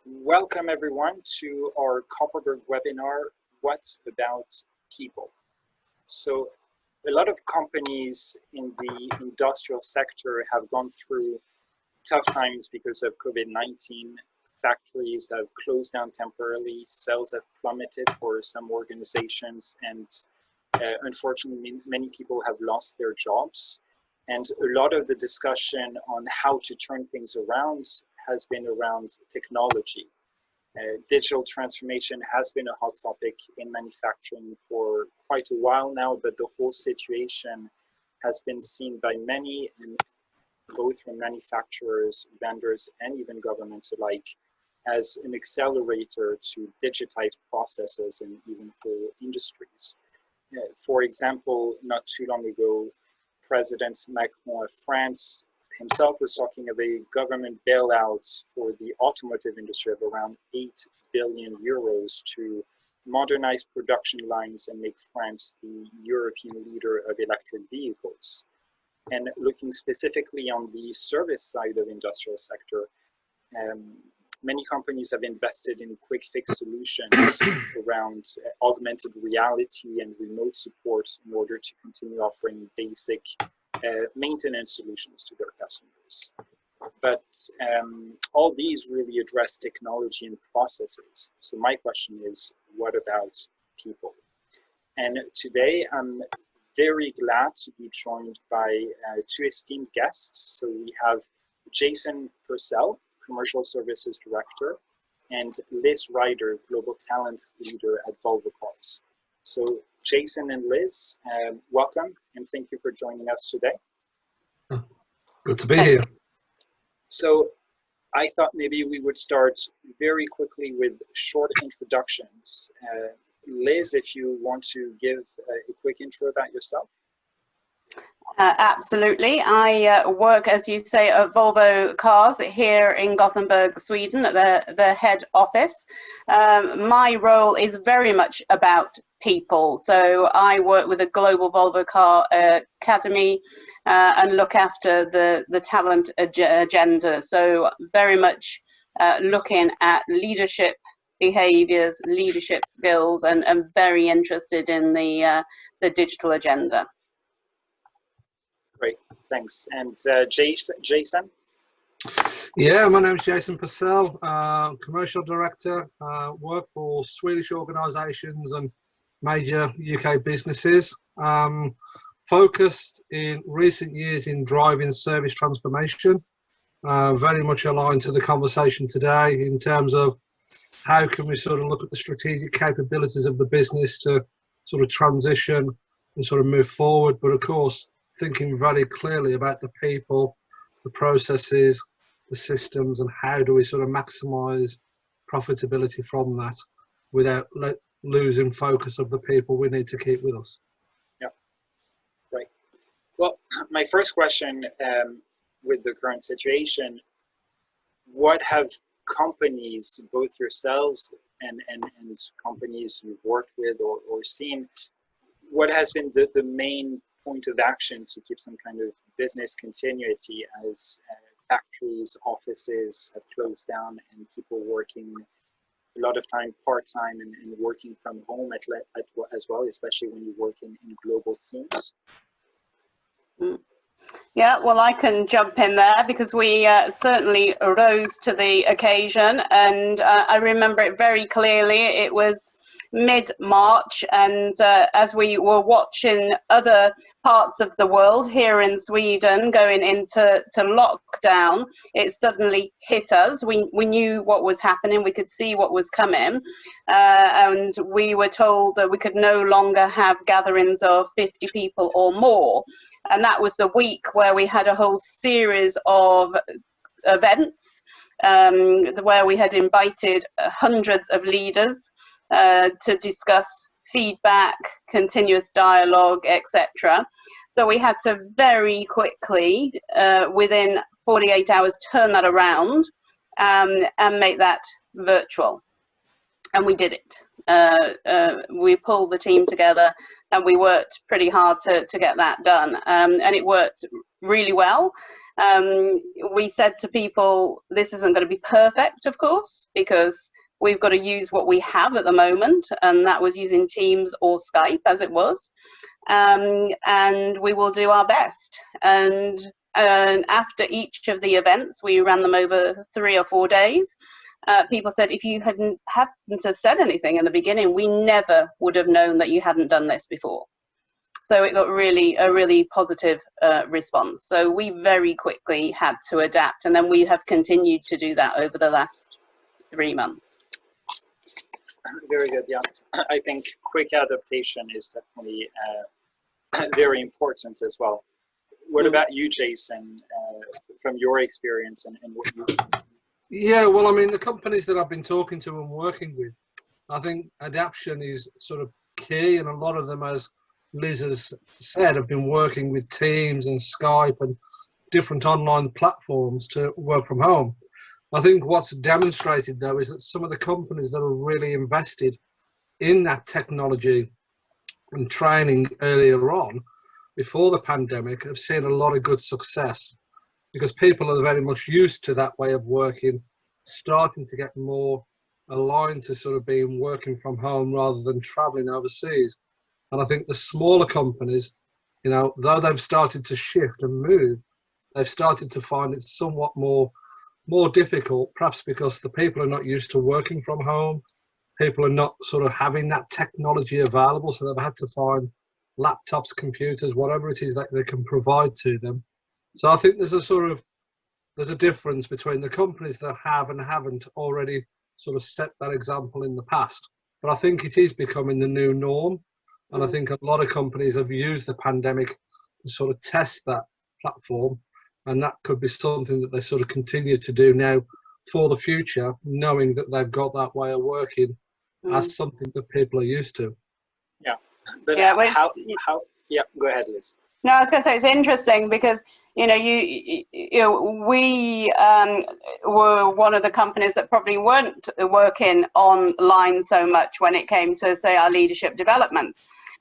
Welcome everyone to our Copperberg webinar, What About People? So a lot of companies in the industrial sector have gone through tough times because of COVID-19. Factories have closed down temporarily, sales have plummeted for some organizations, and unfortunately many people have lost their jobs. And a lot of the discussion on how to turn things around has been around technology. Digital transformation has been a hot topic in manufacturing for quite a while now, but the whole situation has been seen by many, and both from manufacturers, vendors, and even governments alike, as an accelerator to digitize processes and even whole industries. For example, not too long ago, President Macron of France himself was talking of a government bailout for the automotive industry of around 8 billion euros to modernize production lines and make France the European leader of electric vehicles. And looking specifically on the service side of the industrial sector, many companies have invested in quick fix solutions around augmented reality and remote support in order to continue offering basic maintenance solutions to their customers. But all these really address technology and processes. So my question is, what about people? And today I'm very glad to be joined by two esteemed guests. So we have Jason Purcell, Commercial Services Director, and Liz Ryder, Global Talent Leader at Volvo Cars. So Jason and Liz, welcome, and thank you for joining us today. Good to be here. So I thought maybe we would start very quickly with short introductions. Liz, if you want to give a quick intro about yourself. Absolutely. I work, as you say, at Volvo Cars here in Gothenburg, Sweden, at the head office. My role is very much about people. So I work with a global Volvo Car Academy and look after the talent agenda. So very much looking at leadership behaviors, leadership skills, and very interested in the digital agenda. Great, thanks. And Jason? Yeah, my name is Jason Purcell, Commercial Director, work for Swedish organisations and major UK businesses. Focused in recent years in driving service transformation, very much aligned to the conversation today in terms of how can we sort of look at the strategic capabilities of the business to sort of transition and sort of move forward, but of course thinking very clearly about the people, the processes, the systems, and how do we sort of maximize profitability from that without losing focus of the people we need to keep with us. Yeah, right. Well, my first question with the current situation, what have companies, both yourselves and companies you've worked with or seen, what has been the main point of action to keep some kind of business continuity as factories, offices have closed down and people working a lot of time part-time and working from home as well, especially when you work in global teams? Yeah, well, I can jump in there because we certainly rose to the occasion, and I remember it very clearly. It was mid-March, and as we were watching other parts of the world here in Sweden going into lockdown, it suddenly hit us. We knew what was happening, we could see what was coming, and we were told that we could no longer have gatherings of 50 people or more. And that was the week where we had a whole series of events where we had invited hundreds of leaders to discuss feedback, continuous dialogue, etc. So we had to very quickly, within 48 hours, turn that around and make that virtual. And we did it. We pulled the team together and we worked pretty hard to get that done. And it worked really well. We said to people, this isn't going to be perfect, of course, because we've got to use what we have at the moment, and that was using Teams or Skype as it was, and we will do our best. And after each of the events, we ran them over 3 or 4 days. People said, if you hadn't have said anything in the beginning, we never would have known that you hadn't done this before. So it got a really positive response. So we very quickly had to adapt, and then we have continued to do that over the last 3 months. Very good. Yeah, I think quick adaptation is definitely very important as well. What about you, Jason, from your experience and what you've seen? Yeah, well, I mean, the companies that I've been talking to and working with, I think adaptation is sort of key, and a lot of them, as Liz has said, have been working with Teams and Skype and different online platforms to work from home. I think what's demonstrated, though, is that some of the companies that are really invested in that technology and training earlier on, before the pandemic, have seen a lot of good success, because people are very much used to that way of working, starting to get more aligned to sort of being working from home rather than traveling overseas. And I think the smaller companies, you know, though they've started to shift and move, they've started to find it somewhat more difficult, perhaps because the people are not used to working from home. People are not sort of having that technology available, so they've had to find laptops, computers, whatever it is that they can provide to them. So I think there's a difference between the companies that have and haven't already sort of set that example in the past. But I think it is becoming the new norm. And I think a lot of companies have used the pandemic to sort of test that platform. And that could be something that they sort of continue to do now for the future, knowing that they've got that way of working as something that people are used to. Yeah. But yeah, yeah, go ahead, Liz. No, I was going to say, it's interesting because, you know, we were one of the companies that probably weren't working online so much when it came to, say, our leadership development.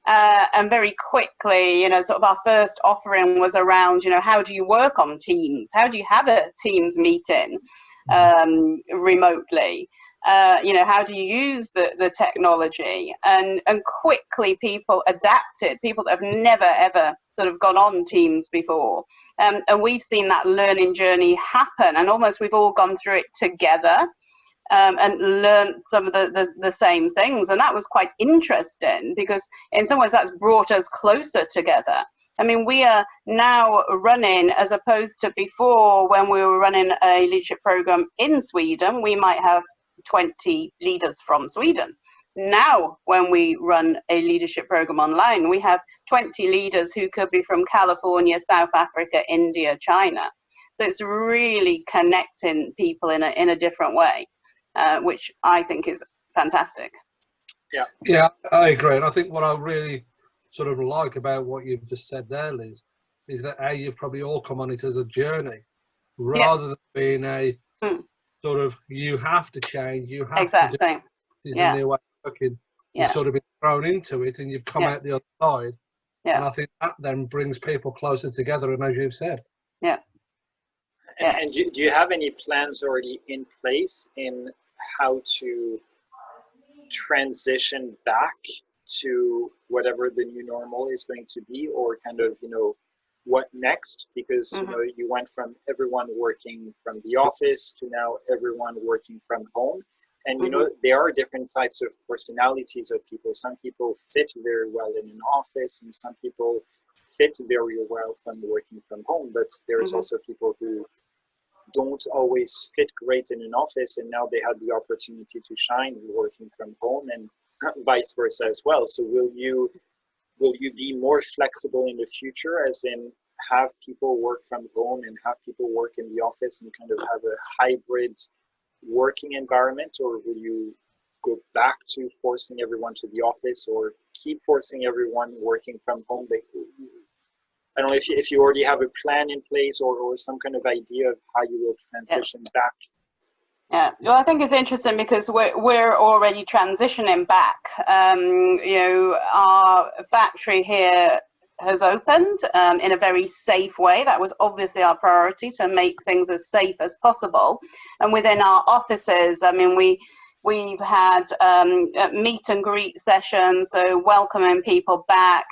And very quickly, you know, sort of our first offering was around, you know, how do you work on Teams? How do you have a Teams meeting remotely? You know, how do you use the technology? And quickly people adapted, people that have never ever sort of gone on Teams before. And we've seen that learning journey happen, and almost we've all gone through it together. And learned some of the same things. And that was quite interesting, because in some ways that's brought us closer together. I mean, we are now running, as opposed to before when we were running a leadership program in Sweden, we might have 20 leaders from Sweden. Now, when we run a leadership program online, we have 20 leaders who could be from California, South Africa, India, China. So it's really connecting people in a different way. Which I think is fantastic. Yeah, I agree. And I think what I really sort of like about what you've just said there, Liz, is that you've probably all come on it as a journey, rather than being a sort of, you have to change, you have to do it, is the new way of working. You've sort of been thrown into it and you've come out the other side. And I think that then brings people closer together, and as you've said. And do you have any plans already in place in how to transition back to whatever the new normal is going to be, or kind of, you know, what next? Because you know, you went from everyone working from the office to now everyone working from home. And you know, there are different types of personalities of people. Some people fit very well in an office, and some people fit very well from working from home. But there's also people who don't always fit great in an office, and now they have the opportunity to shine working from home, and vice versa as well. So will you be more flexible in the future, as in have people work from home and have people work in the office and kind of have a hybrid working environment, or will you go back to forcing everyone to the office, or keep forcing everyone working from home? I don't know if you already have a plan in place, or some kind of idea of how you will transition back. Yeah, well, I think it's interesting because we're already transitioning back. You know, our factory here has opened in a very safe way. That was obviously our priority, to make things as safe as possible. And within our offices, I mean, we've had meet and greet sessions, so welcoming people back,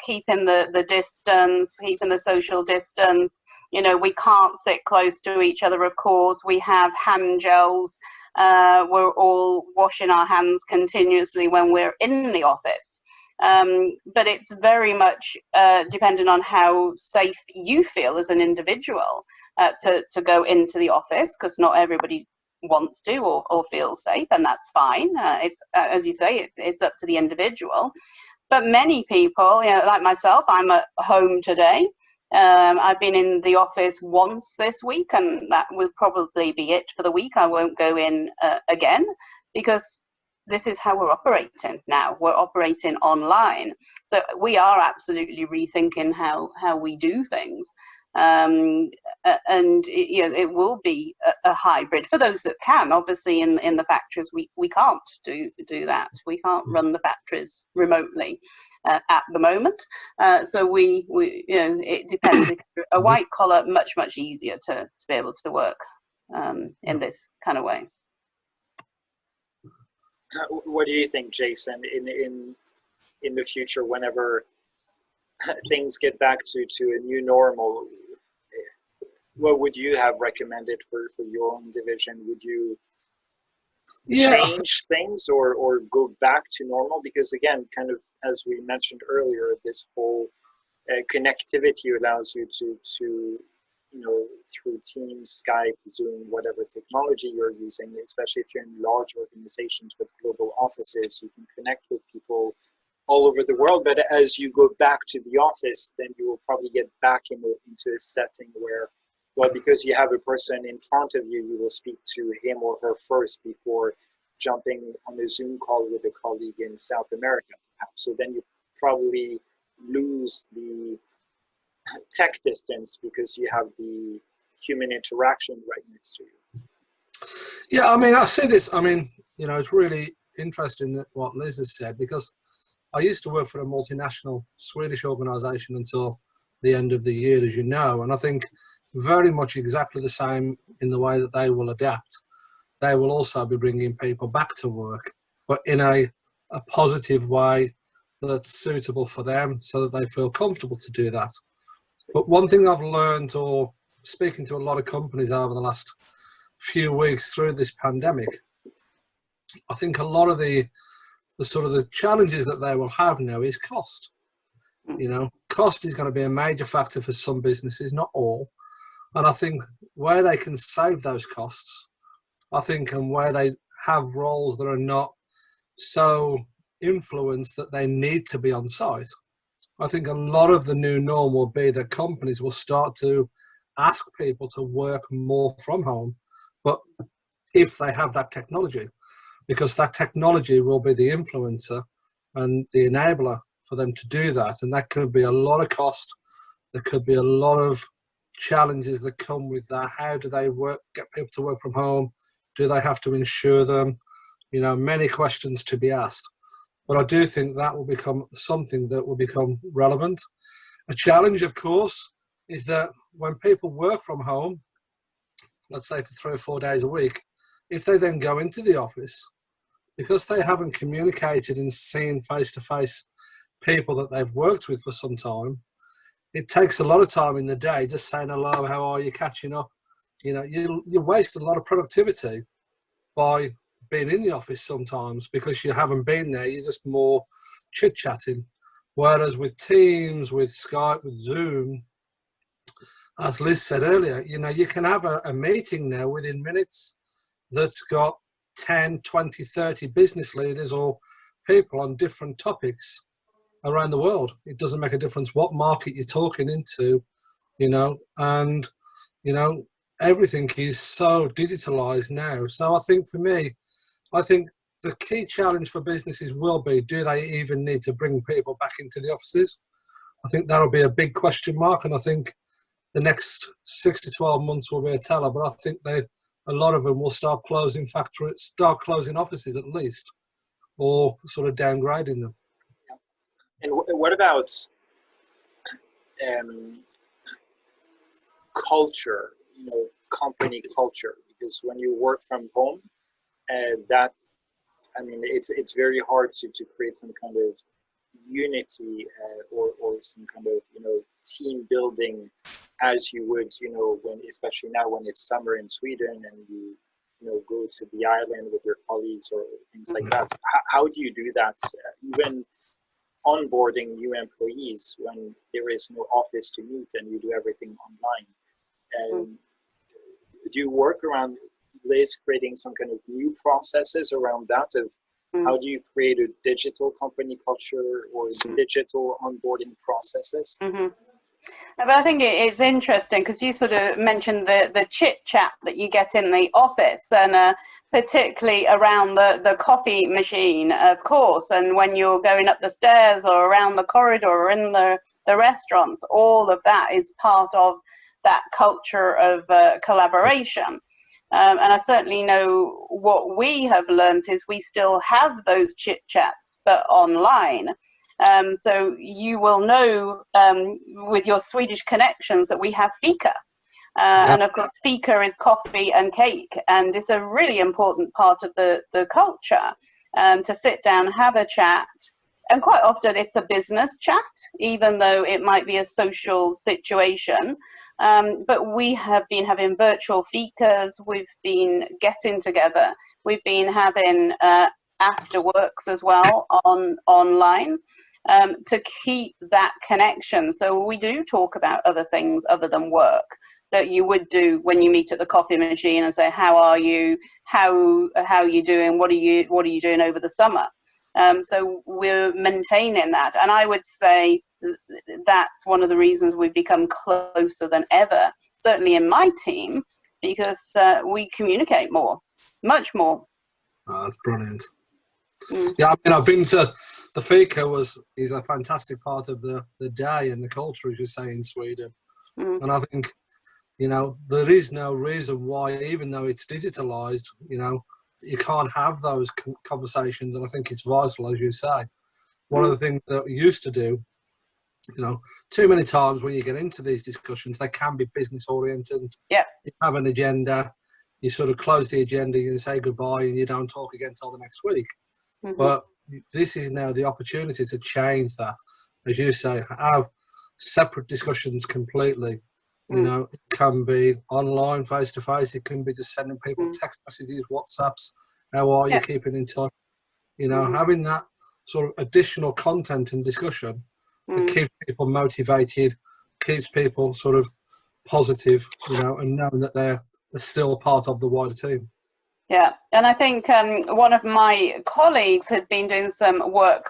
keeping the distance, keeping the social distance. We can't sit close to each other, of course. We have hand gels. We're all washing our hands continuously when we're in the office. But it's very much dependent on how safe you feel as an individual to go into the office, because not everybody wants to or feels safe, and that's fine. It's as you say, it's up to the individual. But many people, like myself, I'm at home today. I've been in the office once this week, and that will probably be it for the week. I won't go in again, because this is how we're operating now. We're operating online. So we are absolutely rethinking how we do things. And it will be a hybrid for those that can. Obviously, in the factories, we can't do that. We can't run the factories remotely at the moment. So it depends. If you're a white collar, much easier to be able to work in this kind of way. What do you think, Jason, in the future, whenever things get back to a new normal? What would you have recommended for your own division? Would you change things or go back to normal? Because again, kind of as we mentioned earlier, this whole connectivity allows you to through Teams, Skype, Zoom, whatever technology you're using, especially if you're in large organizations with global offices, you can connect with people all over the world. But as you go back to the office, then you will probably get back into a setting where, well, because you have a person in front of you, you will speak to him or her first before jumping on a Zoom call with a colleague in South America. So then you probably lose the tech distance because you have the human interaction right next to you. Yeah, I mean, I see this. I mean, it's really interesting what Liz has said, because I used to work for a multinational Swedish organization until the end of the year, as you know, and I think very much exactly the same in the way that they will adapt. They will also be bringing people back to work, but in a positive way that's suitable for them, so that they feel comfortable to do that. But one thing I've learned, or speaking to a lot of companies over the last few weeks through this pandemic, I think a lot of the sort of the challenges that they will have now is cost. Cost is going to be a major factor for some businesses, not all. And I think where they can save those costs, I think, and where they have roles that are not so influenced that they need to be on site, I think a lot of the new norm will be that companies will start to ask people to work more from home, but if they have that technology, because that technology will be the influencer and the enabler for them to do that. And that could be a lot of cost. There could be a lot of challenges that come with that. How do they get people to work from home? Do they have to insure them? Many questions to be asked. But I do think that will become something that will become relevant. A challenge, of course, is that when people work from home, let's say for 3 or 4 days a week, if they then go into the office, because they haven't communicated and seen face-to-face people that they've worked with for some time, it takes a lot of time in the day just saying hello, how are you, catching up. You waste a lot of productivity by being in the office sometimes, because you haven't been there. You're just more chit-chatting. Whereas with Teams, with Skype, with Zoom, as Liz said earlier, you can have a meeting now within minutes that's got 10, 20, 30 business leaders or people on different topics around the world. It doesn't make a difference what market you're talking into, and, everything is so digitalized now. So I think for me, the key challenge for businesses will be, do they even need to bring people back into the offices? I think that'll be a big question mark, and I think the next 6 to 12 months will be a teller, but I think a lot of them will start closing factories, start closing offices at least, or sort of downgrading them. And what about culture, company culture, because when you work from home, that, I mean, it's very hard to create some kind of unity or some kind of team building as you would when, especially now when it's summer in Sweden and you go to the island with your colleagues or things like that. How do you do that, even onboarding new employees when there is no office to meet and you do everything online? Do you work around Liz creating some kind of new processes around that of how do you create a digital company culture or digital onboarding processes? But I think it's interesting because you sort of mentioned the chit chat that you get in the office, and particularly around the coffee machine, of course, and when you're going up the stairs or around the corridor or in the restaurants, all of that is part of that culture of collaboration. And I certainly know what we have learned is we still have those chit chats, but online. So you will know with your Swedish connections that we have fika. And of course, fika is coffee and cake. And it's a really important part of the culture to sit down, have a chat. And quite often it's a business chat, even though it might be a social situation. But we have been having virtual fikas. We've been getting together. We've been having after works as well online. To keep that connection. So we do talk about other things other than work that you would do when you meet at the coffee machine and say, how are you? How are you doing? What are you doing over the summer? So we're maintaining that. And I would say that's one of the reasons we've become closer than ever, certainly in my team, because we communicate more, much more. Oh, that's brilliant. Yeah, I mean, I've been to the fika is a fantastic part of the day and the culture, as you say, in Sweden. And I think, there is no reason why, even though it's digitalized, you can't have those conversations. And I think it's vital, as you say. One of the things that we used to do, too many times when you get into these discussions, they can be business oriented. Yeah. You have an agenda, you sort of close the agenda, you say goodbye, and you don't talk again until the next week. But this is now the opportunity to change that, as you say, have separate discussions completely. It can be online, face to face. It can be just sending people text messages, WhatsApps. How are you keeping in touch? Having that sort of additional content and discussion that keeps people motivated, keeps people sort of positive, and knowing that they're still part of the wider team. Yeah, and I think one of my colleagues had been doing some work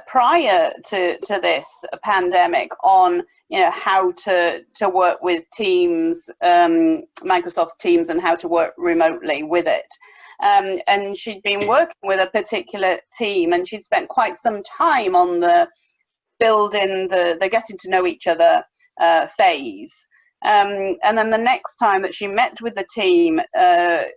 prior to this pandemic on how to work with Teams, Microsoft's Teams, and how to work remotely with it. And she'd been working with a particular team, and she'd spent quite some time on the building the getting to know each other phase. And then the next time that she met with the team, the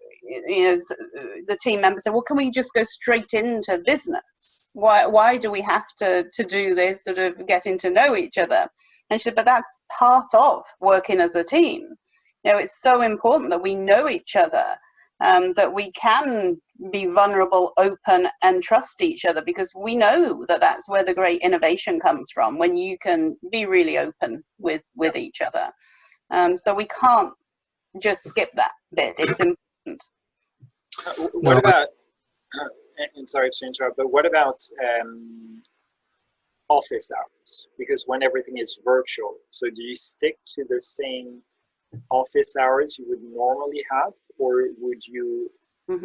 team member said, well, can we just go straight into business? Why do we have to do this sort of getting to know each other? And she said, but that's part of working as a team. It's so important that we know each other, that we can be vulnerable, open, and trust each other, because we know that that's where the great innovation comes from, when you can be really open with each other. So we can't just skip that bit. It's important. What about, and sorry to interrupt, but what about office hours? Because when everything is virtual, so do you stick to the same office hours you would normally have, or would you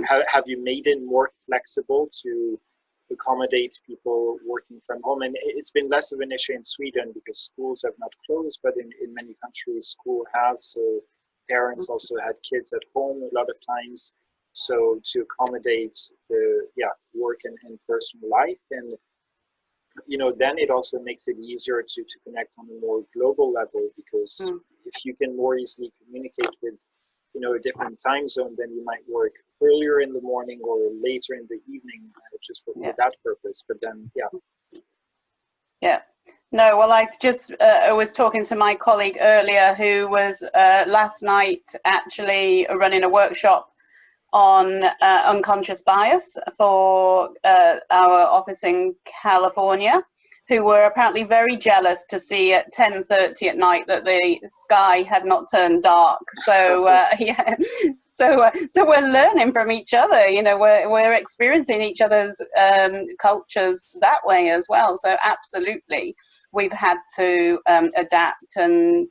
have you made it more flexible to accommodate people working from home? And it's been less of an issue in Sweden because schools have not closed, but in many countries school have, so parents also had kids at home a lot of times. So to accommodate the work and personal life, and then it also makes it easier to connect on a more global level, because if you can more easily communicate with a different time zone, then you might work earlier in the morning or later in the evening just for that purpose. But then No, well, I've just I was talking to my colleague earlier who was last night actually running a workshop on unconscious bias for our office in California, who were apparently very jealous to see at 10:30 at night that the sky had not turned dark. So yeah, so we're learning from each other. You know, we're experiencing each other's cultures that way as well. So absolutely, we've had to adapt and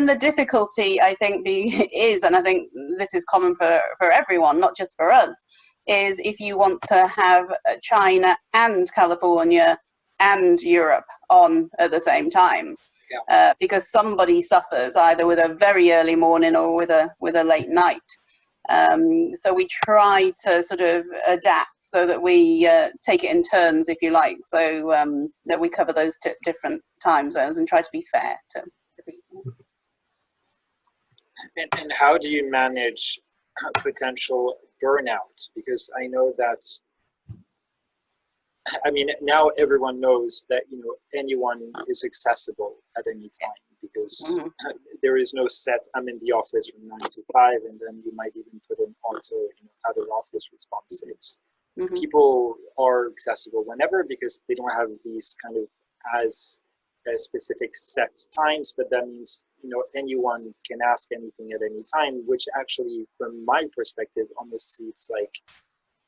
the difficulty, I think, is, and I think this is common for everyone, not just for us, is if you want to have China and California and Europe on at the same time, because somebody suffers either with a very early morning or with a late night. So we try to sort of adapt so that we take it in turns, if you like, so that we cover those different time zones and try to be fair to people. And how do you manage potential burnout? Because I know that, I mean, now everyone knows that, you know, anyone is accessible at any time, because there is no set, I'm in the office from 9 to 5, and then you might even put an auto, you know, out of office response. It's people are accessible whenever, because they don't have these kind of as specific set times, but that means, you know, anyone can ask anything at any time, which actually, from my perspective, almost seems like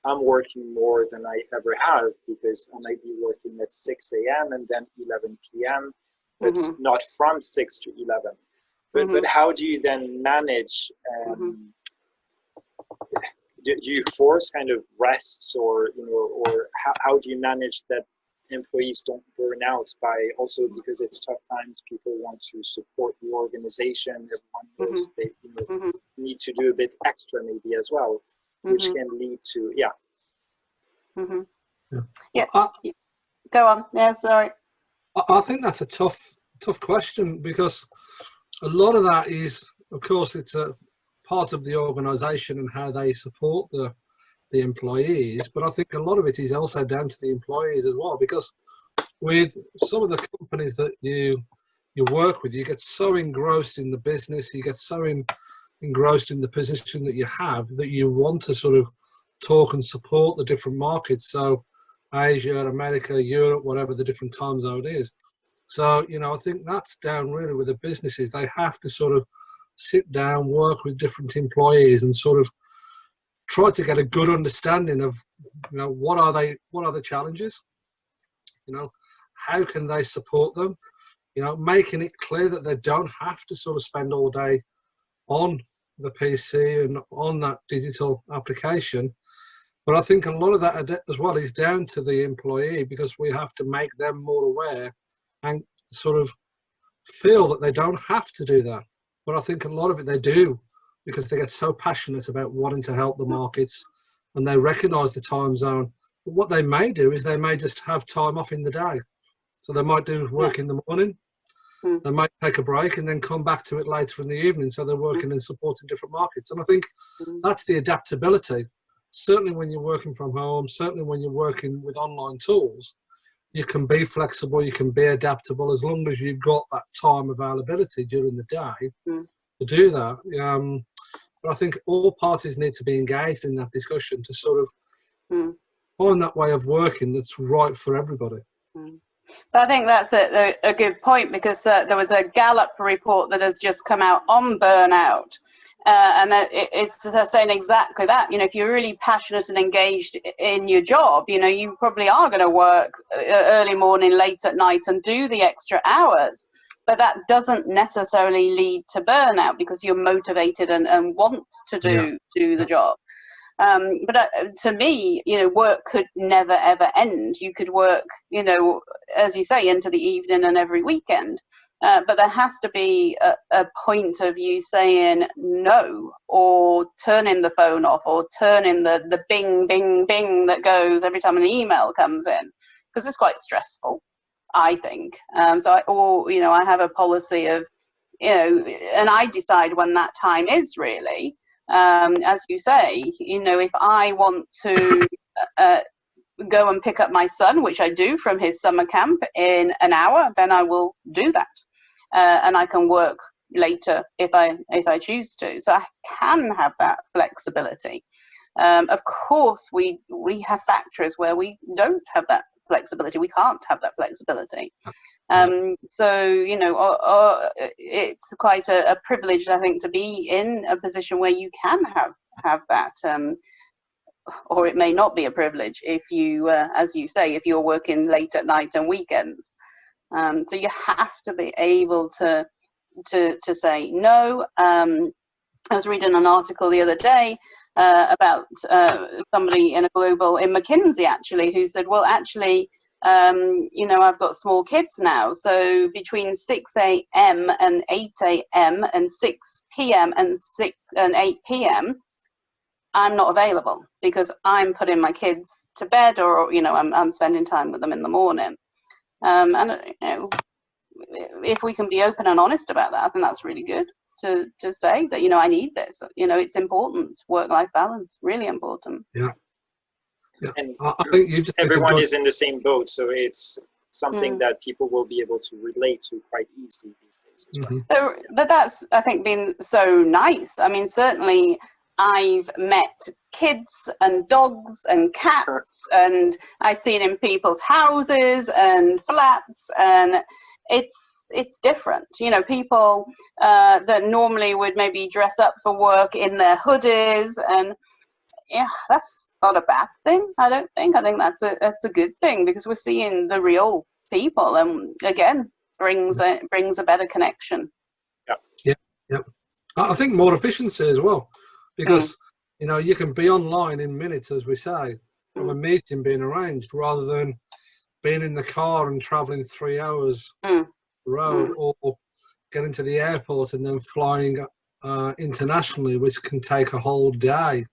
I'm working more than I ever have, because I might be working at 6 a.m. and then 11 p.m., but not from 6 to 11. But how do you then manage, do you force kind of rests, or, you know, or how do you manage that employees don't burn out by, also because it's tough times, people want to support the organization, everyone knows they, you know, need to do a bit extra maybe as well, which can lead to, Go on. Yeah, sorry. I think that's a tough question, because a lot of that is, of course, it's a part of the organisation and how they support the employees, but I think a lot of it is also down to the employees as well, because with some of the companies that you work with, you get so engrossed in the business, you get so engrossed in the position that you have, that you want to sort of talk and support the different markets. So Asia, America, Europe, whatever the different time zone is. So, you know, I think that's down really with the businesses. They have to sort of sit down, work with different employees, and sort of try to get a good understanding of, you know, what are the challenges, you know, how can they support them, you know, making it clear that they don't have to sort of spend all day on the PC and on that digital application. But I think a lot of that as well is down to the employee, because we have to make them more aware and sort of feel that they don't have to do that. But I think a lot of it they do, because they get so passionate about wanting to help the markets, and they recognise the time zone. But what they may do is they may just have time off in the day. So they might do work in the morning, they might take a break and then come back to it later in the evening. So they're working and supporting different markets. And I think that's the adaptability. Certainly when you're working from home, certainly when you're working with online tools, you can be flexible, you can be adaptable, as long as you've got that time availability during the day to do that. But I think all parties need to be engaged in that discussion to sort of find that way of working that's right for everybody. But I think that's a good point, because there was a Gallup report that has just come out on burnout. And it's saying exactly that. You know, if you're really passionate and engaged in your job, you know, you probably are going to work early morning, late at night, and do the extra hours. But that doesn't necessarily lead to burnout, because you're motivated and want to do the job. But to me, you know, work could never, ever end. You could work, you know, as you say, into the evening and every weekend. But there has to be a point of you saying no, or turning the phone off, or turning the bing, bing, bing that goes every time an email comes in, because it's quite stressful, I think. So I have a policy of, you know, and I decide when that time is really, as you say, you know, if I want to go and pick up my son, which I do from his summer camp in an hour, then I will do that, and I can work later if I choose to. So I can have that flexibility. Of course, we have factories where we don't have that flexibility. We can't have that flexibility. So, you know, it's quite a privilege, I think, to be in a position where you can have that. Or it may not be a privilege if you, as you say, if you're working late at night and weekends. So you have to be able to say no. I was reading an article the other day about somebody in McKinsey actually, who said, well, actually, you know, I've got small kids now, so between 6 a.m. and 8 a.m. and 6 p.m. and 8 p.m. I'm not available because I'm putting my kids to bed, or you know, I'm spending time with them in the morning. And you know, if we can be open and honest about that, I think that's really good to say that, you know, I need this. You know, it's important. Work-life balance, really important. Yeah. And I think you just everyone is in the same boat, so it's something that people will be able to relate to quite easily these days as well. So, but that's, I think, been so nice. I mean, certainly I've met kids and dogs and cats, and I've seen in people's houses and flats, and it's different. You know, people that normally would maybe dress up for work in their hoodies, and yeah, that's not a bad thing. I don't think. I think that's a good thing, because we're seeing the real people, and again, brings a better connection. Yeah. I think more efficiency as well, because you know, you can be online in minutes, as we say, from a meeting being arranged, rather than being in the car and traveling 3 hours road, or getting to the airport and then flying internationally, which can take a whole day.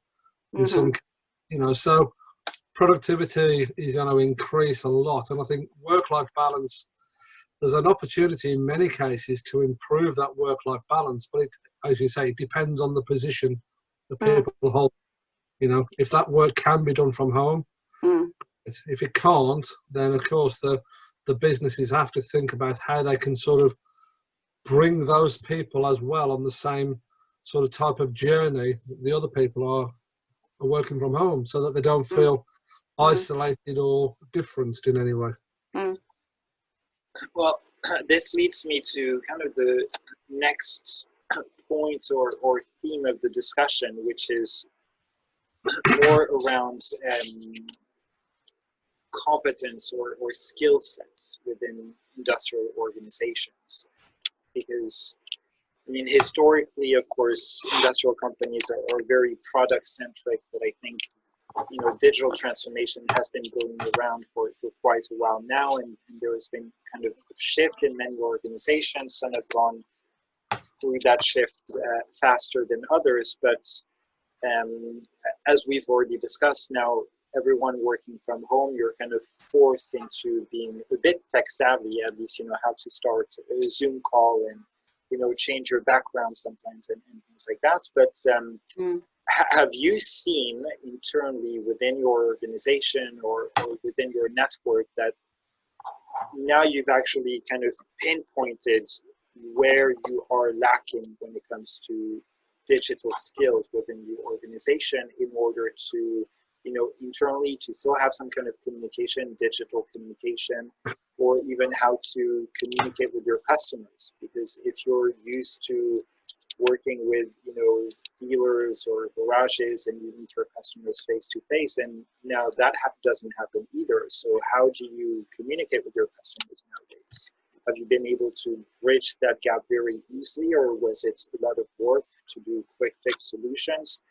In some, you know, so productivity is going to increase a lot, and I think work-life balance, there's an opportunity in many cases to improve that work-life balance, but it, as you say, it depends on the position that people hold. You know, if that work can be done from home, if it can't, then of course the businesses have to think about how they can sort of bring those people as well on the same sort of type of journey the other people are working from home, so that they don't feel isolated or differenced in any way. Well, this leads me to kind of the next point or theme of the discussion, which is more around competence or skill sets within industrial organizations. Because, I mean, historically, of course, industrial companies are very product-centric, but I think, you know, digital transformation has been going around for quite a while now, and there has been kind of a shift in many organizations. Some have gone through that shift faster than others, but as we've already discussed now, everyone working from home, you're kind of forced into being a bit tech savvy, at least, you know, how to start a Zoom call and, you know, change your background sometimes and things like that. But have you seen internally within your organization or within your network that now you've actually kind of pinpointed where you are lacking when it comes to digital skills within your organization, in order to, you know, internally to still have some kind of communication, digital communication, or even how to communicate with your customers? Because if you're used to working with, you know, dealers or garages and you meet your customers face to face, and now that doesn't happen either. So how do you communicate with your customers nowadays? Have you been able to bridge that gap very easily, or was it a lot of work to do quick fix solutions?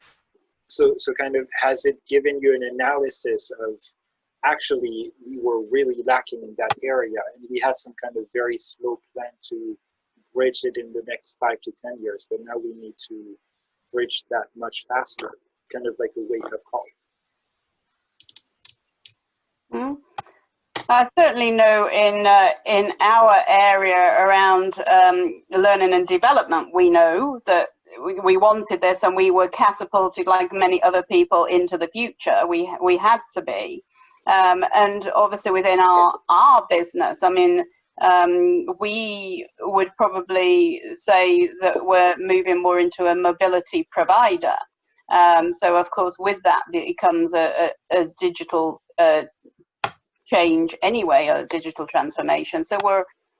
So kind of, has it given you an analysis of, actually, we were really lacking in that area, and we had some kind of very slow plan to bridge it in the next 5 to 10 years, but now we need to bridge that much faster, kind of like a wake-up call? I certainly know in our area around learning and development, we know that we wanted this, and we were catapulted like many other people into the future. We had to be. And obviously within our business, I mean, we would probably say that we're moving more into a mobility provider. So of course with that it comes a digital change anyway, a digital transformation. So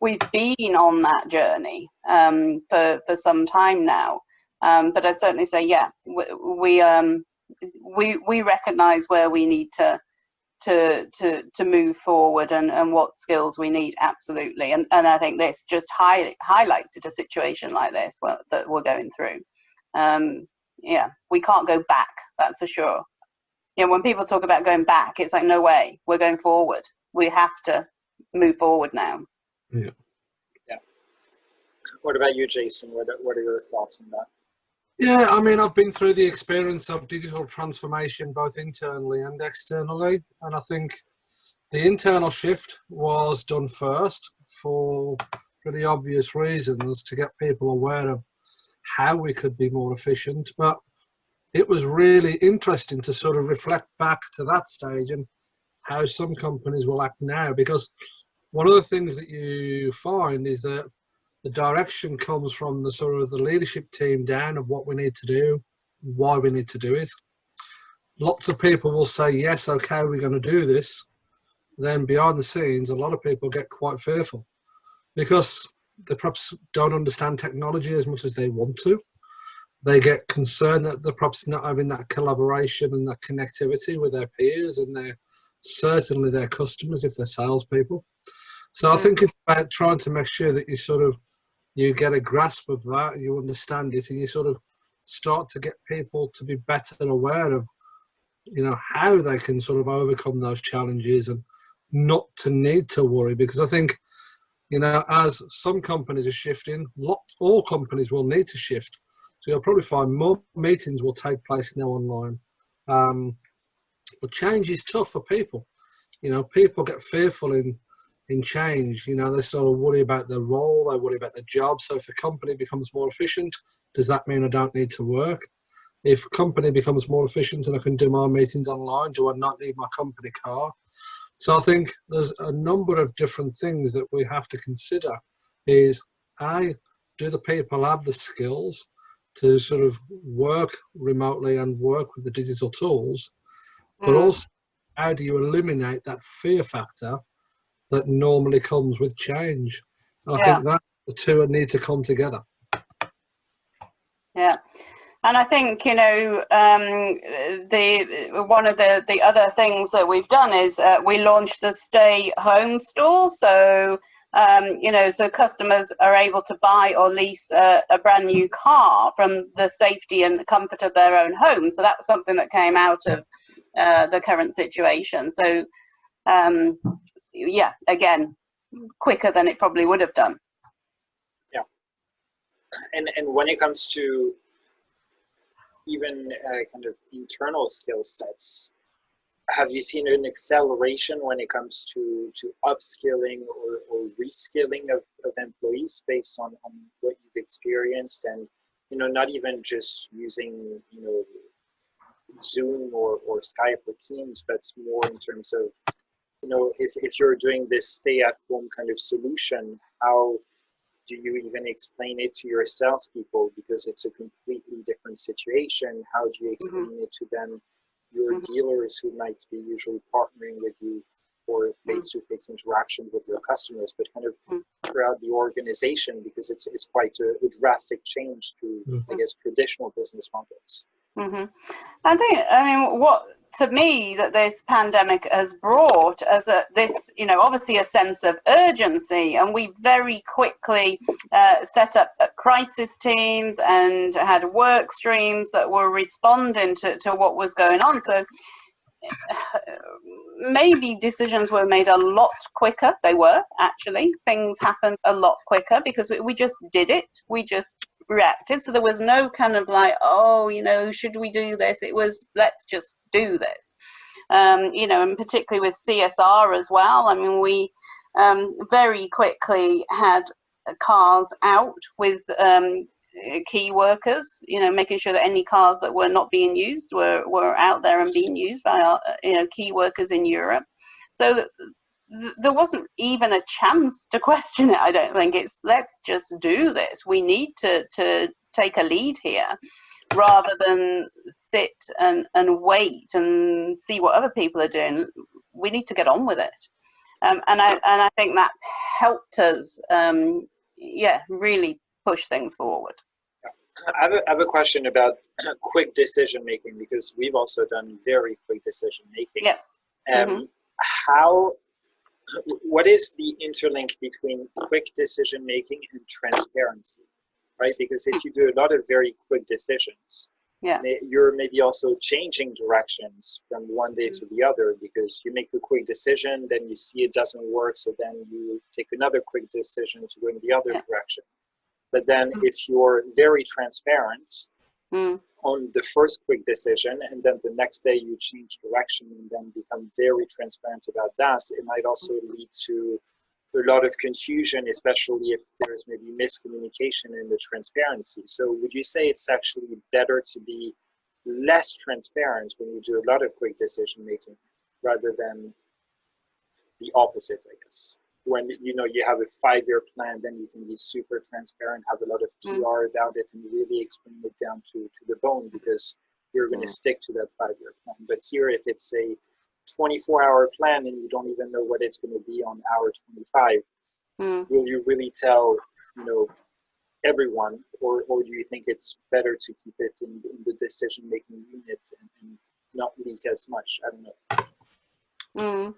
we've been on that journey for some time now. But I'd certainly say, yeah, we recognize where we need to move forward and what skills we need, absolutely. And I think this just highlights it, a situation like this that we're going through. Yeah, we can't go back, that's for sure. You know, when people talk about going back, it's like, no way, we're going forward. We have to move forward now. Yeah. Yeah. What about you, Jason? What are your thoughts on that? Yeah, I mean, I've been through the experience of digital transformation both internally and externally, and I think the internal shift was done first for pretty obvious reasons, to get people aware of how we could be more efficient. But it was really interesting to sort of reflect back to that stage and how some companies will act now, because one of the things that you find is that the direction comes from the sort of the leadership team down of what we need to do, why we need to do it. Lots of people will say, yes, okay, we're going to do this. Then behind the scenes, a lot of people get quite fearful because they perhaps don't understand technology as much as they want to. They get concerned that they're perhaps not having that collaboration and that connectivity with their peers and certainly their customers if they're salespeople. So I think it's about trying to make sure that you get a grasp of that, you understand it, and you sort of start to get people to be better aware of, you know, how they can sort of overcome those challenges and not to need to worry. Because I think, you know, as some companies are shifting, all companies will need to shift. So you'll probably find more meetings will take place now online. But change is tough for people. You know, people get fearful in change. You know, they sort of worry about their role, they worry about their job. So if a company becomes more efficient, does that mean I don't need to work? If a company becomes more efficient and I can do my meetings online, do I not need my company car? So I think there's a number of different things that we have to consider. Is do the people have the skills to sort of work remotely and work with the digital tools? But also, how do you eliminate that fear factor that normally comes with change? And I think that the two need to come together. Yeah. And I think, you know, one of the other things that we've done is we launched the Stay Home store. So, you know, so customers are able to buy or lease a brand new car from the safety and comfort of their own home. So that's something that came out of the current situation. So, yeah, again, quicker than it probably would have done. Yeah. And when it comes to even kind of internal skill sets, have you seen an acceleration when it comes to upskilling or reskilling of employees based on what you've experienced? And, you know, not even just using, you know, Zoom or Skype or Teams, but more in terms of, you know, if you're doing this stay-at-home kind of solution, how do you even explain it to your salespeople? Because it's a completely different situation. How do you explain it to them, your dealers who might be usually partnering with you for face-to-face interaction with your customers, but kind of throughout the organization, because it's quite a drastic change to, I guess, traditional business models. I think, I mean, what to me that this pandemic has brought as this, you know, obviously a sense of urgency, and we very quickly set up crisis teams and had work streams that were responding to what was going on. So maybe decisions were made a lot quicker. They were, actually. Things happened a lot quicker because we just did it. We just reacted. So there was no kind of like, oh, you know, should we do this? It was, let's just do this. You know, and particularly with CSR as well. I mean, we very quickly had cars out with key workers, making sure that any cars that were not being used were out there and being used by our, key workers in Europe. So there wasn't even a chance to question it. I don't think. It's let's just do this. We need to take a lead here, rather than sit and wait and see what other people are doing. We need to get on with it. And I think that's helped us, really push things forward. I have a question about quick decision making, because we've also done very quick decision making. Yeah. What is the interlink between quick decision making and transparency, right? Because if you do a lot of very quick decisions, you're maybe also changing directions from one day to the other, because you make a quick decision, then you see it doesn't work, so then you take another quick decision to go in the other direction. But then if you're very transparent on the first quick decision, and then the next day you change direction and then become very transparent about that, it might also lead to a lot of confusion, especially if there's maybe miscommunication in the transparency. So would you say it's actually better to be less transparent when you do a lot of quick decision making, rather than the opposite, I guess? When you have a 5-year plan, then you can be super transparent, have a lot of PR about it, and really explain it down to the bone, because you're going to stick to that 5-year plan. But here, if it's a 24-hour plan and you don't even know what it's going to be on hour 25, will you really tell everyone, or do you think it's better to keep it in the decision making unit and not leak as much? I don't know.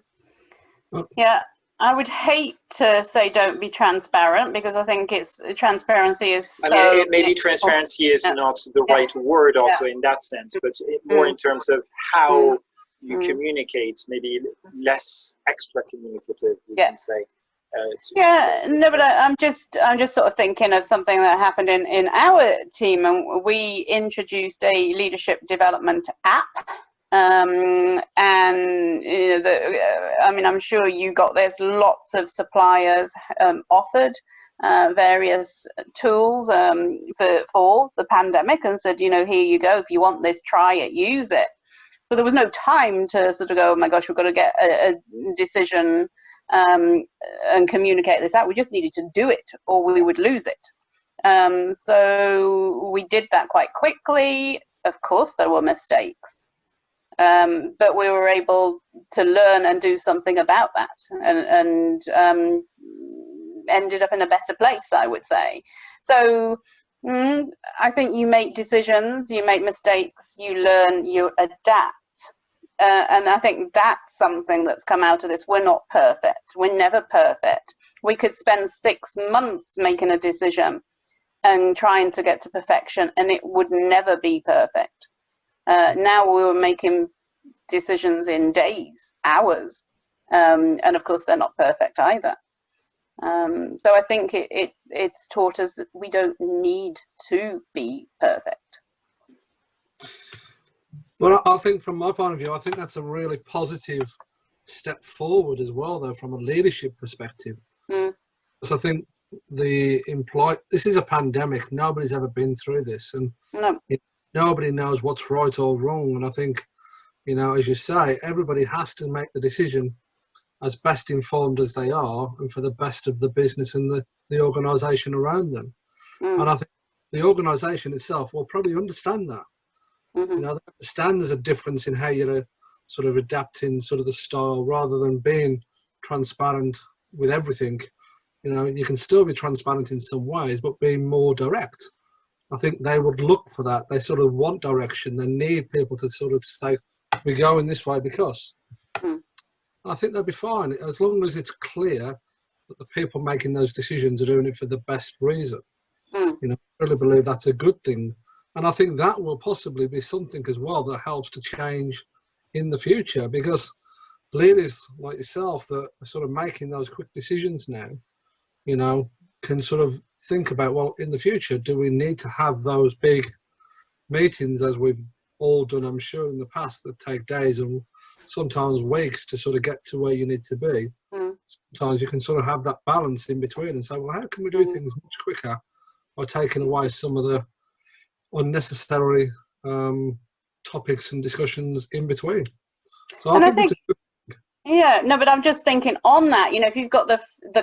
Yeah, I would hate to say don't be transparent, because I think transparency is so... maybe transparency is not the right word also in that sense, but more in terms of how you communicate, maybe less extra communicative, you can say. But I'm just sort of thinking of something that happened in our team, and we introduced a leadership development app. And I'm sure you got this. Lots of suppliers offered various tools for the pandemic, and said, here you go. If you want this, try it, use it. So there was no time to sort of go, oh my gosh, we've got to get a decision and communicate this out. We just needed to do it, or we would lose it. So we did that quite quickly. Of course, there were mistakes. But we were able to learn and do something about that, and ended up in a better place, I would say. So I think you make decisions, you make mistakes, you learn, you adapt. And I think that's something that's come out of this. We're not perfect. We're never perfect. We could spend 6 months making a decision and trying to get to perfection, and it would never be perfect. Now we were making decisions in days, hours, and of course they're not perfect either. So I think it's taught us that we don't need to be perfect. Well, I think from my point of view, I think that's a really positive step forward as well, though, from a leadership perspective. Because I think this is a pandemic. Nobody's ever been through this, and nobody knows what's right or wrong. And I think, as you say, everybody has to make the decision as best informed as they are, and for the best of the business and the organisation around them. And I think the organisation itself will probably understand that. They understand there's a difference in how you're sort of adapting sort of the style, rather than being transparent with everything. You can still be transparent in some ways, but being more direct. I think they would look for that. They sort of want direction. They need people to sort of say, we're going this way because. I think they'll be fine, as long as it's clear that the people making those decisions are doing it for the best reason. I really believe that's a good thing. And I think that will possibly be something as well that helps to change in the future, because leaders like yourself that are sort of making those quick decisions now, can sort of think about, well, in the future, do we need to have those big meetings, as we've all done, I'm sure, in the past, that take days and sometimes weeks to sort of get to where you need to be. Sometimes you can sort of have that balance in between and say, well, how can we do things much quicker by taking away some of the unnecessary topics and discussions in between. So I think it's yeah, no, but I'm just thinking on that, you know, if you've got the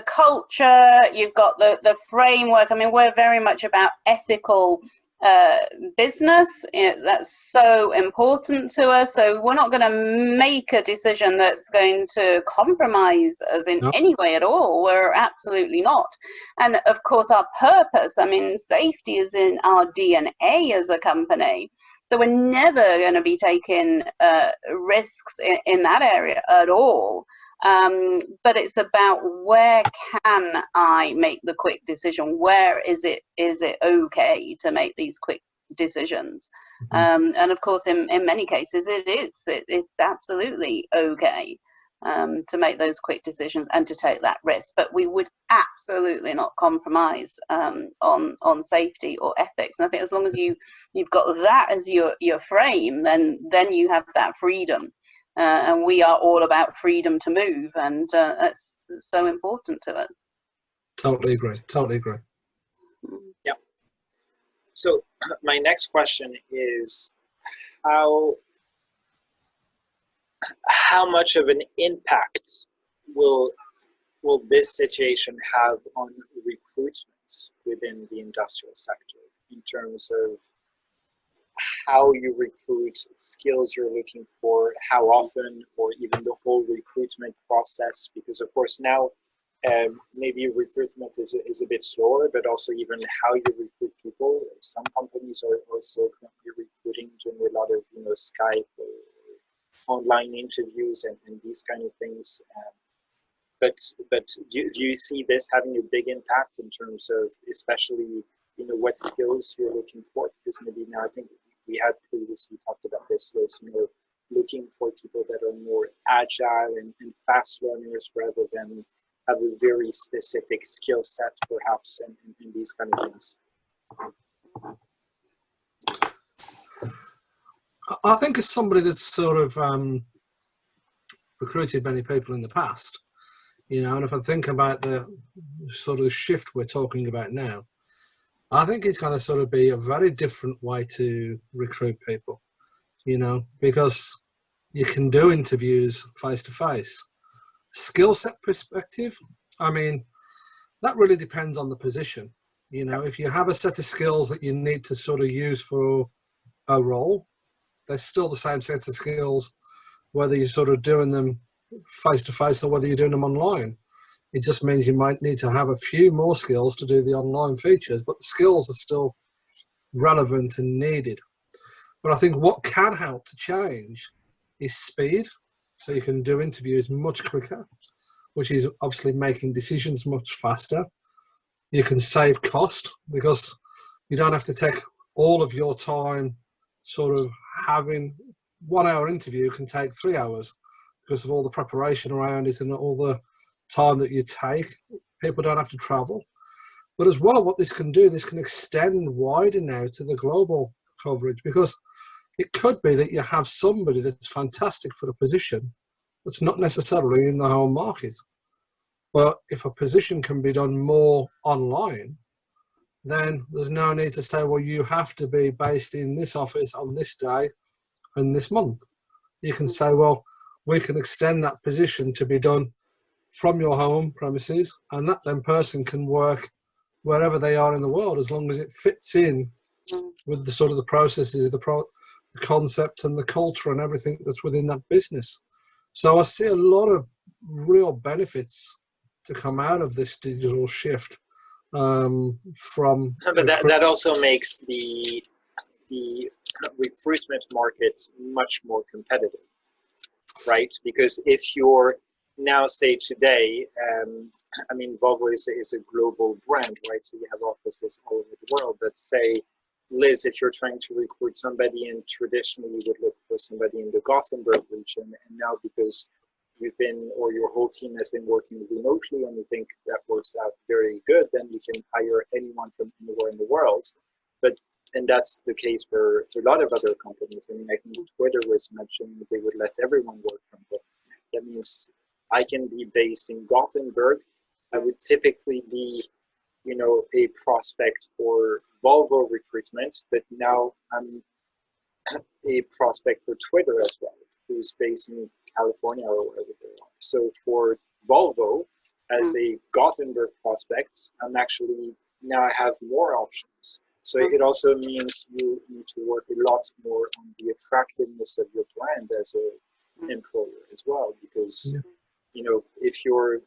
culture, you've got the framework. I mean, we're very much about ethical business. You know, that's so important to us. So we're not going to make a decision that's going to compromise us in any way at all. We're absolutely not. And of course, our purpose, I mean, safety is in our DNA as a company. So we're never going to be taking risks in that area at all. But it's about where can I make the quick decision? Where is it okay to make these quick decisions? And of course, in many cases, it's absolutely okay to make those quick decisions and to take that risk. But we would absolutely not compromise on safety or ethics. And I think as long as you've got that as your frame, then you have that freedom. And we are all about freedom to move, and that's so important to us. Totally agree. Yeah. So my next question is how much of an impact will this situation have on recruitment within the industrial sector in terms of how you recruit, skills you're looking for, how often, or even the whole recruitment process? Because of course now maybe recruitment is a bit slower, but also even how you recruit people. Some companies are also currently recruiting, doing a lot of Skype or online interviews and these kind of things. But do you see this having a big impact in terms of especially what skills you're looking for? Because maybe now I think we had previously talked about this, was looking for people that are more agile and fast learners rather than have a very specific skill set perhaps and these kind of things. I think as somebody that's sort of recruited many people in the past, and if I think about the sort of shift we're talking about now, I think it's going to sort of be a very different way to recruit people, because you can do interviews face to face. Skill set perspective, I mean, that really depends on the position. If you have a set of skills that you need to sort of use for a role, they're still the same set of skills, whether you're sort of doing them face to face or whether you're doing them online. It just means you might need to have a few more skills to do the online features, but the skills are still relevant and needed. But I think what can help to change is speed. So you can do interviews much quicker, which is obviously making decisions much faster. You can save cost because you don't have to take all of your time sort of having 1 hour interview can take 3 hours because of all the preparation around it and all the time that you take. People don't have to travel. But as well, what this can do, this can extend wider now to the global coverage, because it could be that you have somebody that's fantastic for the position that's not necessarily in the home market. But if a position can be done more online, then there's no need to say, well, you have to be based in this office on this day and this month. You can say, well, we can extend that position to be done from your home premises, and that then person can work wherever they are in the world, as long as it fits in with the sort of the processes, the concept and the culture and everything that's within that business. So I see a lot of real benefits to come out of this digital shift from. But that also makes the recruitment market much more competitive, right? Because if you're now, say today, I mean, Volvo is a global brand, right? So you have offices all over the world. But say, Liz, if you're trying to recruit somebody, and traditionally you would look for somebody in the Gothenburg region, and now because you've been, or your whole team has been working remotely and you think that works out very good, then you can hire anyone from anywhere in the world. And that's the case for a lot of other companies. I mean, I think Twitter was mentioning they would let everyone work from home. That means I can be based in Gothenburg. I would typically be a prospect for Volvo recruitment, but now I'm a prospect for Twitter as well, who's based in California or wherever they are. So for Volvo, as a Gothenburg prospect, I'm actually, now I have more options. So it also means you need to work a lot more on the attractiveness of your brand as an employer as well, because if you're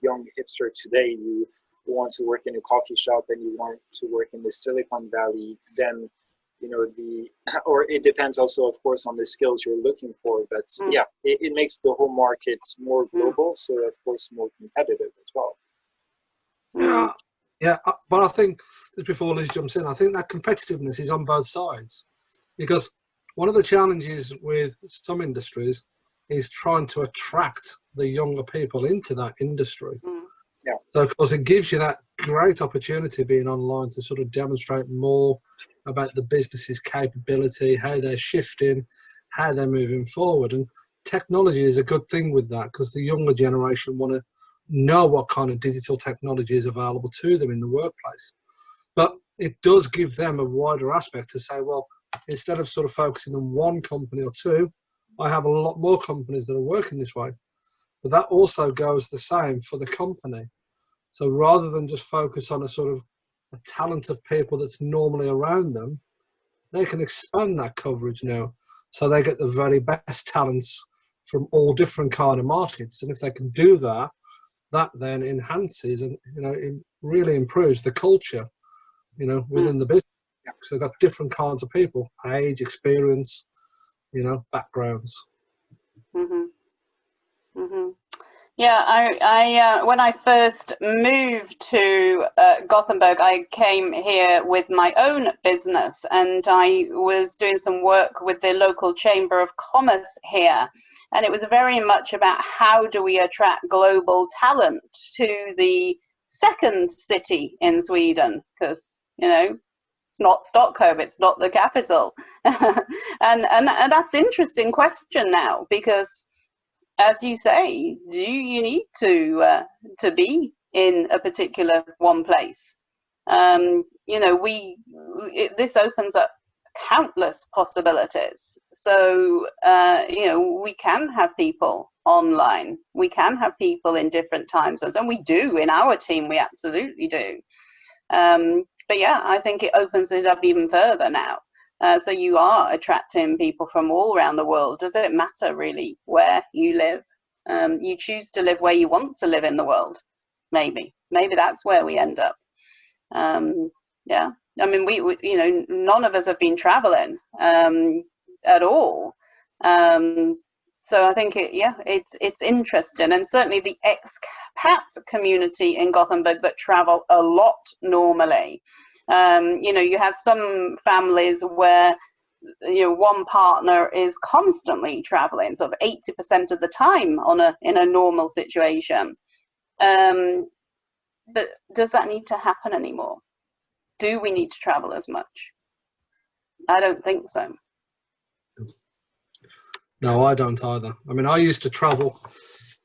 young hipster today, you want to work in a coffee shop and you want to work in the Silicon Valley, then or it depends also, of course, on the skills you're looking for, but it makes the whole market more global, so of course more competitive as well. But I think, just before Liz jumps in, I think that competitiveness is on both sides, because one of the challenges with some industries is trying to attract the younger people into that industry. So of course it gives you that great opportunity being online to sort of demonstrate more about the business's capability, how they're shifting, how they're moving forward. And technology is a good thing with that, because the younger generation want to know what kind of digital technology is available to them in the workplace. But it does give them a wider aspect to say, well, instead of sort of focusing on one company or two, I have a lot more companies that are working this way. But that also goes the same for the company. So rather than just focus on a sort of a talent of people that's normally around them, they can expand that coverage now. So they get the very best talents from all different kind of markets. And if they can do that, that then enhances and, it really improves the culture, within the business. Because they've got different kinds of people, age, experience, backgrounds. Yeah, I when I first moved to Gothenburg, I came here with my own business, and I was doing some work with the local Chamber of Commerce here. And it was very much about how do we attract global talent to the second city in Sweden, because, it's not Stockholm, it's not the capital. and that's an interesting question now, because as you say, do you need to be in a particular one place? This opens up countless possibilities. So, we can have people online. We can have people in different time zones, and we do in our team. We absolutely do. But yeah, I think it opens it up even further now. So you are attracting people from all around the world. Does it matter really where you live? You choose to live where you want to live in the world. Maybe that's where we end up. Yeah. I mean, we none of us have been traveling at all. So I think it's interesting, and certainly the expat community in Gothenburg that travel a lot normally. You have some families where one partner is constantly traveling, sort of 80% of the time in a normal situation. But does that need to happen anymore? Do we need to travel as much? I don't think so. No, I don't either. I mean, I used to travel.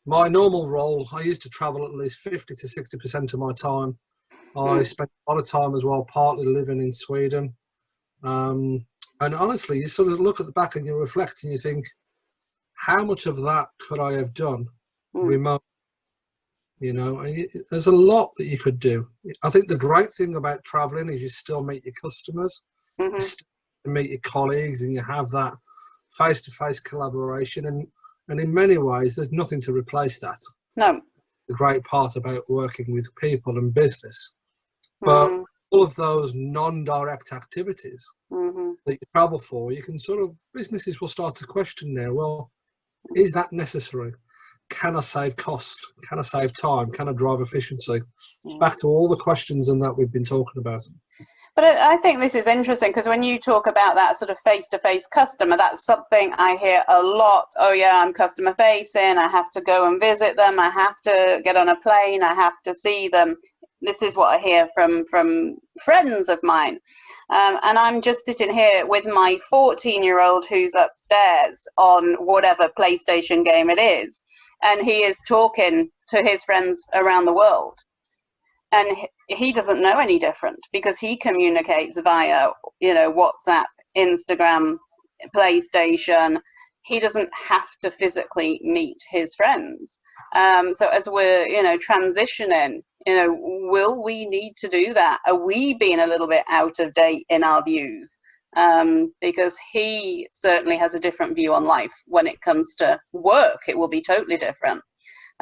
My normal role, I used to travel at least 50 to 60% of my time. I spent a lot of time as well, partly living in Sweden. And honestly, you sort of look at the back and you reflect and you think, how much of that could I have done remote? There's a lot that you could do. I think the great thing about traveling is you still meet your customers, you still meet your colleagues, and you have that face-to-face collaboration. And in many ways, there's nothing to replace that. No. The great part about working with people and business. But all of those non-direct activities that you travel for, you can businesses will start to question now, well, is that necessary? Can I save cost? Can I save time? Can I drive efficiency? Back to all the questions and that we've been talking about. But I think this is interesting, because when you talk about that sort of face-to-face customer, that's something I hear a lot. Oh yeah, I'm customer facing. I have to go and visit them. I have to get on a plane. I have to see them. This is what I hear from friends of mine. And I'm just sitting here with my 14-year-old who's upstairs on whatever PlayStation game it is. And he is talking to his friends around the world. And he doesn't know any different because he communicates via, WhatsApp, Instagram, PlayStation. He doesn't have to physically meet his friends. So as we're, transitioning, will we need to do that? Are we being a little bit out of date in our views? Because he certainly has a different view on life. When it comes to work, it will be totally different.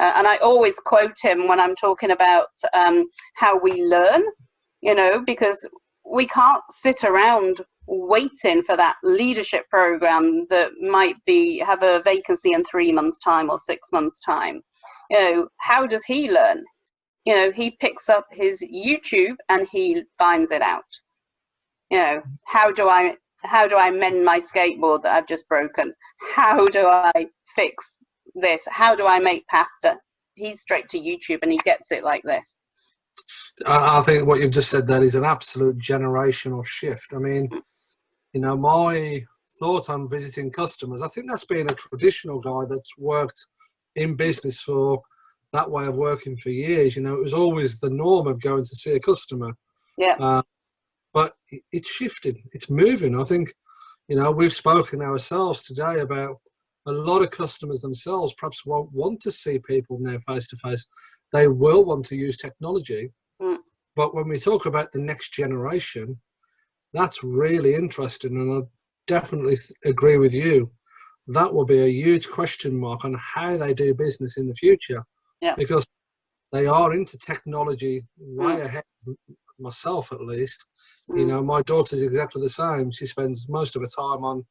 And I always quote him when I'm talking about how we learn, because we can't sit around waiting for that leadership program that might have a vacancy in 3 months' time or 6 months' time. How does he learn? He picks up his YouTube and he finds it out. How do I mend my skateboard that I've just broken? How do I fix this? How do I make pasta? He's straight to YouTube and he gets it like this. I think what you've just said there is an absolute generational shift. I mean, my thought on visiting customers, I think that's been a traditional guy that's worked in business for that way of working for years. It was always the norm of going to see a customer. Yeah. But it's shifting. It's moving. I think, we've spoken ourselves today about a lot of customers themselves perhaps won't want to see people now face to face. They will want to use technology. But when we talk about the next generation, that's really interesting. And I definitely agree with you. That will be a huge question mark on how they do business in the future. Yeah. Because they are into technology way ahead of myself, at least. My daughter's exactly the same. She spends most of her time on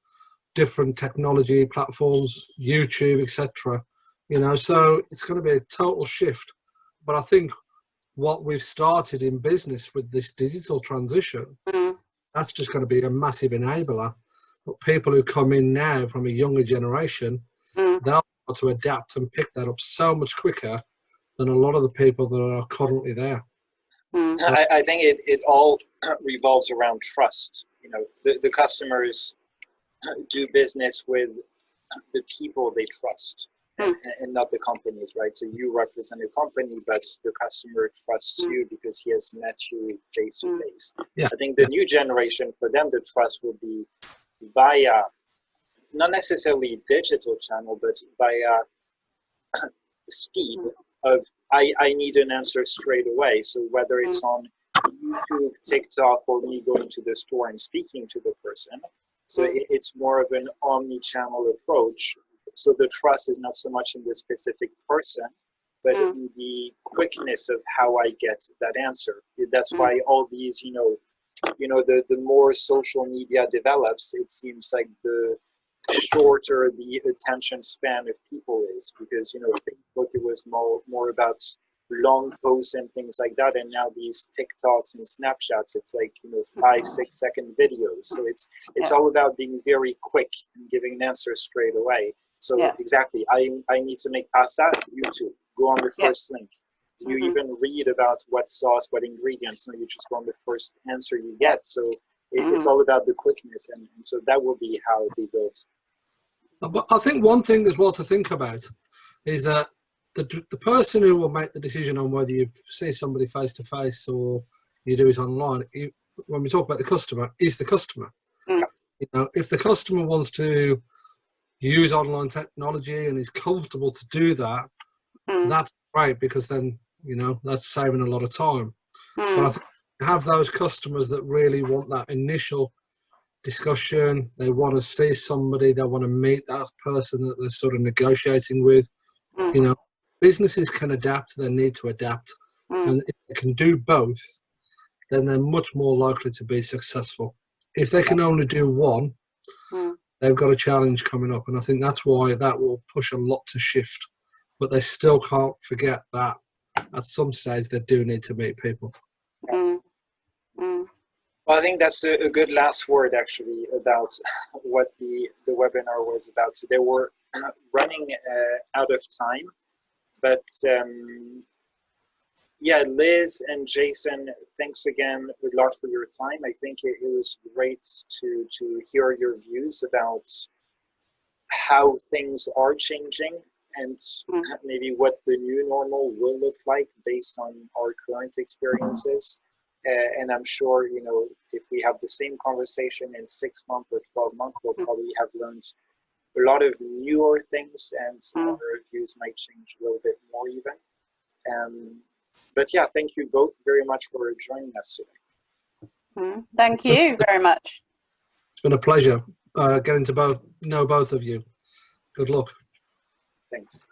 different technology platforms, YouTube, etc. So it's going to be a total shift. But I think what we've started in business with this digital transition, that's just going to be a massive enabler. But people who come in now from a younger generation, they'll be able to adapt and pick that up so much quicker than a lot of the people that are currently there. I think it all revolves around trust. The customers do business with the people they trust and not the companies, right? So you represent a company, but the customer trusts you because he has met you face to face. I think the new generation, for them, the trust will be via, not necessarily digital channel, but via speed of, I need an answer straight away. So whether it's on YouTube, TikTok, or me going to the store and speaking to the person, so it's more of an omni-channel approach. So the trust is not so much in the specific person, but in the quickness of how I get that answer. That's why all these, the more social media develops, it seems like the shorter the attention span of people is, because Facebook, it was more about long posts and things like that, and now these TikToks and Snapchats, it's like 5-6 second videos. So it's all about being very quick and giving an answer straight away. So exactly, I need to make pasta. YouTube, go on the first link. Do you even read about what sauce, what ingredients? No, you just go on the first answer you get. So it's all about the quickness, and so that will be how they build. But I think one thing as well to think about is that the person who will make the decision on whether you see somebody face to face or you do it online, when we talk about the customer, is the customer. If the customer wants to use online technology and is comfortable to do that, that's great, because then that's saving a lot of time. But I think you have those customers that really want that initial discussion. They want to see somebody, they want to meet that person that they're sort of negotiating with. Businesses can adapt, they need to adapt, and if they can do both, then they're much more likely to be successful. If they can only do one, they've got a challenge coming up, and I think that's why that will push a lot to shift. But they still can't forget that at some stage they do need to meet people. Well, I think that's a good last word, actually, about what the webinar was about. So they were running out of time, but Liz and Jason, thanks again a lot for your time. I think it was great to hear your views about how things are changing and maybe what the new normal will look like based on our current experiences. And I'm sure, you know, if we have the same conversation in 6 months or 12 months, we'll probably have learned a lot of newer things, and our views might change a little bit more even. But yeah, thank you both very much for joining us today. Thank you very much. It's been a pleasure getting to know both of you. Good luck. Thanks.